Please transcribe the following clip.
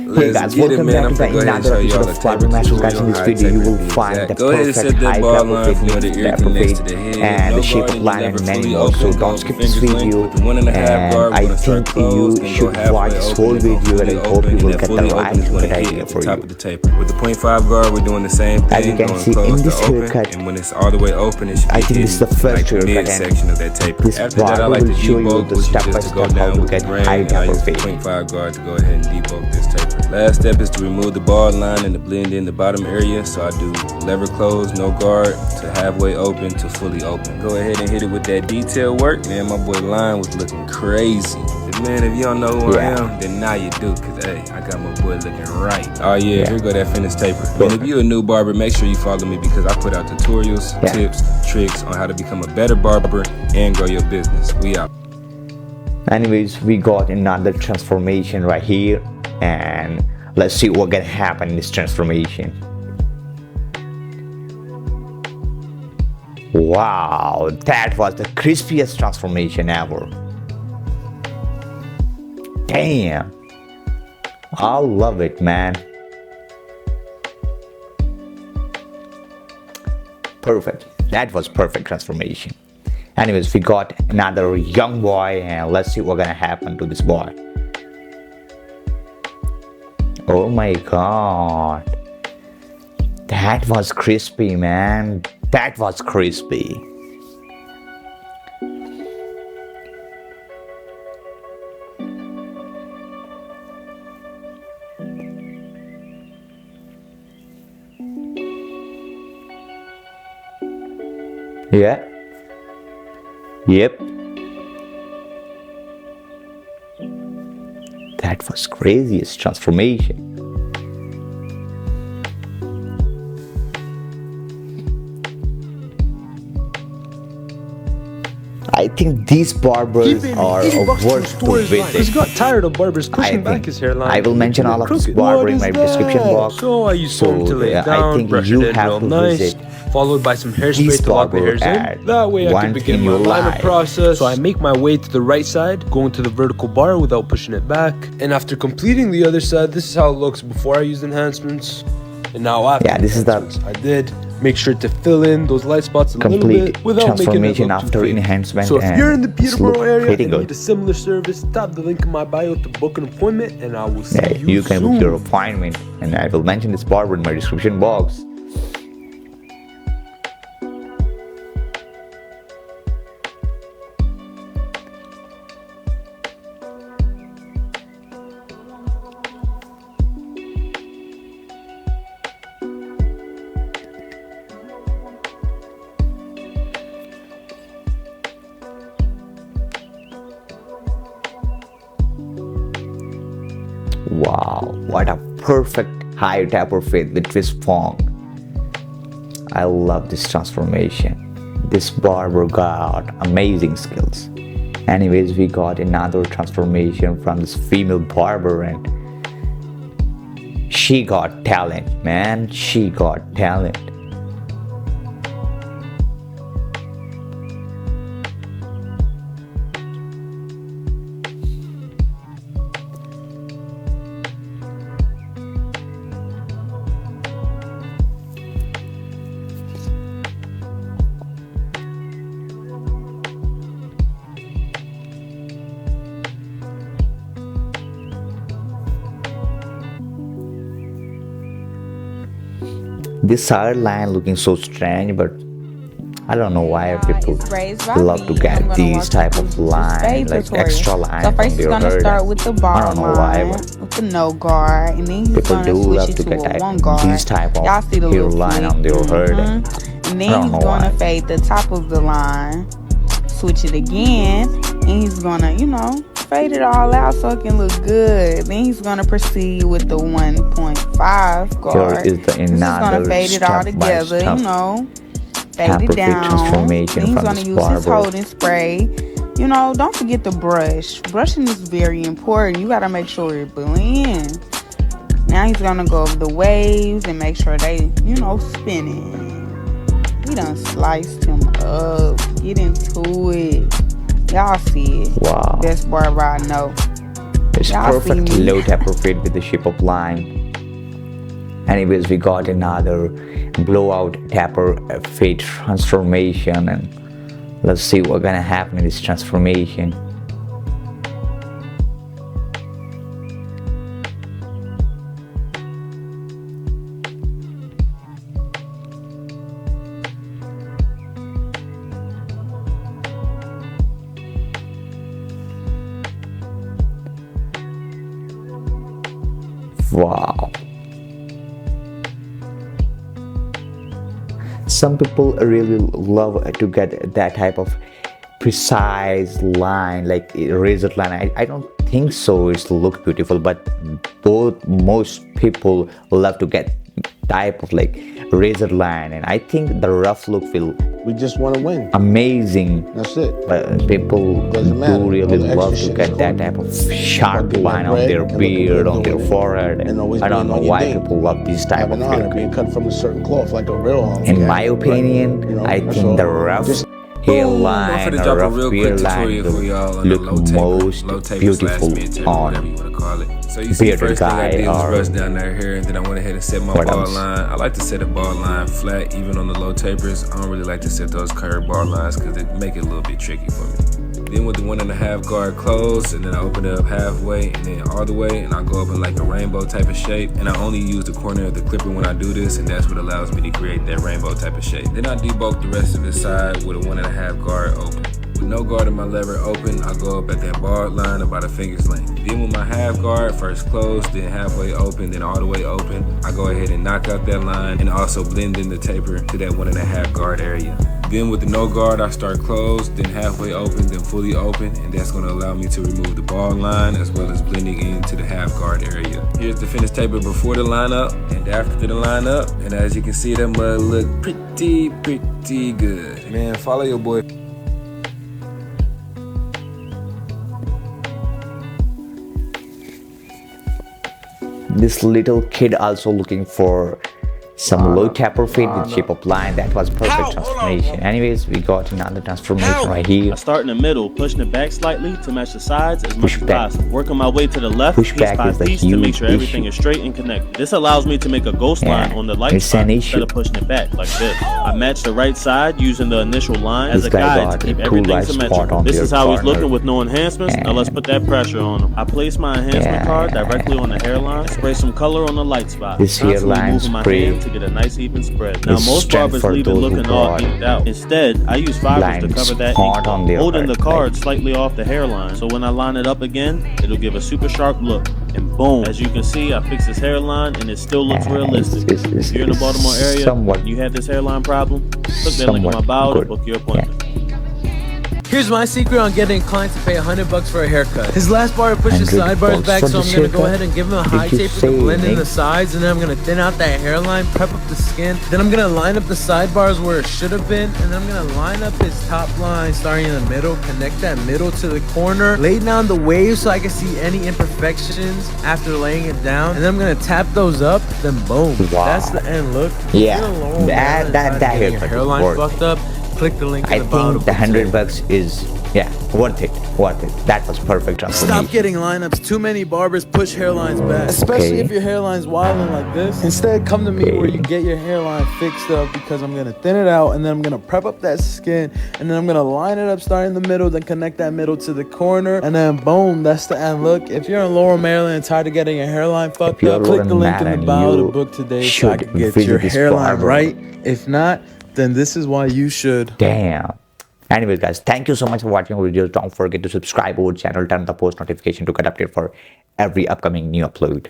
Hey guys, welcome back to another episode of Barber Master. Guys, in this video you will find the perfect height, proper fit, proper fit, and the shape of line and many more. So don't skip this video, and I think you should watch this whole video, and I hope you will get the right good idea for you. With the 0.5 guard, we're doing the same thing. As you can see in this haircut, and when it's all the way open, it should I think this is the first haircut, section of that taper. This barber will show you the step-by-step how to get high proper fit. 0.5 guard to go ahead and debulk this taper. Last step is to remove the bald line and to blend in the bottom area. So I do lever close, no guard, to halfway open to fully open. Go ahead and hit it with that detail work. Man, my boy line was looking crazy. But man, if you don't know who I am, then now you do, cause hey, I got my boy looking right. Oh yeah, here go that finished taper. And if you're a new barber, make sure you follow me because I put out tutorials, tips, tricks on how to become a better barber and grow your business. We out. Anyways, we got another transformation right here, and let's see what gonna happen in this transformation. Wow, that was the crispiest transformation ever. Damn, I love it, man. Perfect. That was perfect transformation. Anyways, we got another young boy, and let's see what's gonna happen to this boy. Oh my god, that was crispy, man. That was crispy. Yeah. Yep. That was craziest transformation. I think these barbers are worth to visit. He's got tired of barbers pushing back his hairline. I will mention all of this barber in my description box. So I used someone to lay it down, brush it in real nice, followed by some hairspray to lock the hairs in. That way I can begin my liner process. So I make my way to the right side, going to the vertical bar without pushing it back. And after completing the other side, this is how it looks before I used enhancements. And now after this is the I did make sure to fill in those light spots a little bit without making it look after too fake. enhancement. So if you're in the Peterborough area and good. need a similar service, tap the link in my bio to book an appointment, and I will see you You can soon. book your appointment, and I will mention this barber in my description box. Wow, what a perfect high taper fit with twist fong. I love this transformation. This barber got amazing skills. Anyways, we got another transformation from this female barber, and she got talent, man. She got talent. This side line looking so strange, but I don't know why people love to get these type of line, like extra line. So first, he's gonna start with the bar I don't know why, line, with the no guard, and then he's people do gonna love switch to it get to a one guard. these type of Y'all see the hair little line flick? on their head. And then he's gonna fade the top of the line, switch it again, and he's gonna, fade it all out so it can look good. Then he's gonna proceed with the 1.5 guard. Here is the He's gonna fade it all together, fade it down. Then he's gonna use his holding spray. Don't forget the brush. Brushing is very important. You gotta make sure it blends. Now he's gonna go over the waves and make sure they, spinning. We done sliced him up. Get into it. Y'all see it. Wow. Best barber I know. It's perfect low taper fade with the shape of line. Anyways, we got another blowout taper fade transformation, and let's see what's gonna happen in this transformation. Wow. Some people really love to get that type of precise line, like razor line. I don't think so it's look beautiful, but most people love to get type of like razor line, and I think the rough look will we just want to win. Amazing. That's it. But people do really love to get that type of sharp line on their beard, on their forehead. I don't know why people love this type of haircut. Being cut from a certain cloth, like a real. In my opinion, I think the rough hairline or rough beard line will look most beautiful on So you see, first thing I did was brush down that hair, and then I went ahead and set my ball line. I like to set a ball line flat, even on the low tapers. I don't really like to set those curved ball lines because they make it a little bit tricky for me. Then with the 1.5 guard closed, and then I open it up halfway and then all the way, and I go up in like a rainbow type of shape. And I only use the corner of the clipper when I do this, and that's what allows me to create that rainbow type of shape. Then I debulk the rest of the side with a 1.5 guard open. With no guard in my lever open, I go up at that bar line about a finger's length. Then with my half guard, first closed, then halfway open, then all the way open, I go ahead and knock out that line and also blend in the taper to that 1.5 guard area. Then with the no guard, I start closed, then halfway open, then fully open, and that's going to allow me to remove the ball line as well as blending into the half guard area. Here's the finished taper before the lineup and after the lineup, and as you can see, that mud look pretty good. Man, follow your boy. This little kid also looking for some low taper fade with shape of line. That was perfect transformation. Anyways, we got another transformation right here. I start in the middle, pushing it back slightly to match the sides as much as possible. Working my way to the left, piece by piece, to make sure everything is straight and connected. This allows me to make a ghost line on the light spot instead of pushing it back like this. I match the right side using the initial line as a guide to keep everything symmetrical. This is how he's looking with no enhancements. Now let's put that pressure on him. I place my enhancement card directly on the hairline, spray some color on the light spot. This hairline spray to get a nice even spread. Now most barbers leave it looking all evened out. Instead, I use fibers to cover that ink, holding the card slightly off the hairline. So when I line it up again, it'll give a super sharp look. And boom, as you can see, I fixed this hairline and it still looks realistic. If you're in the Baltimore area and you have this hairline problem, click that link in my bio to book your appointment. Here's my secret on getting clients to pay $100 for a haircut. His last bar pushes sidebars back, so I'm gonna go ahead and give him a high taper to blend in the sides, and then I'm gonna thin out that hairline, prep up the skin. Then I'm gonna line up the sidebars where it should have been, and then I'm gonna line up his top line starting in the middle, connect that middle to the corner, lay down the waves so I can see any imperfections after laying it down, and then I'm gonna tap those up, then boom. Wow. That's the end look. Yeah, that hairline fucked up. Click the link in the bottom. I think the $100 is worth it. That was perfect transformation. Stop getting lineups. Too many barbers push hairlines back, especially if your hairline's wilding like this. Instead, come to me where you get your hairline fixed up, because I'm gonna thin it out and then I'm gonna prep up that skin and then I'm gonna line it up starting in the middle, then connect that middle to the corner, and then boom, that's the end look. If you're in Laurel, Maryland and tired of getting your hairline fucked up, click the link in the bio to book today so I can get your hairline right. If not, then this is why you should. Damn. Anyways, guys, thank you so much for watching our videos. Don't forget to subscribe our channel, turn the post notification to get updated for every upcoming new upload.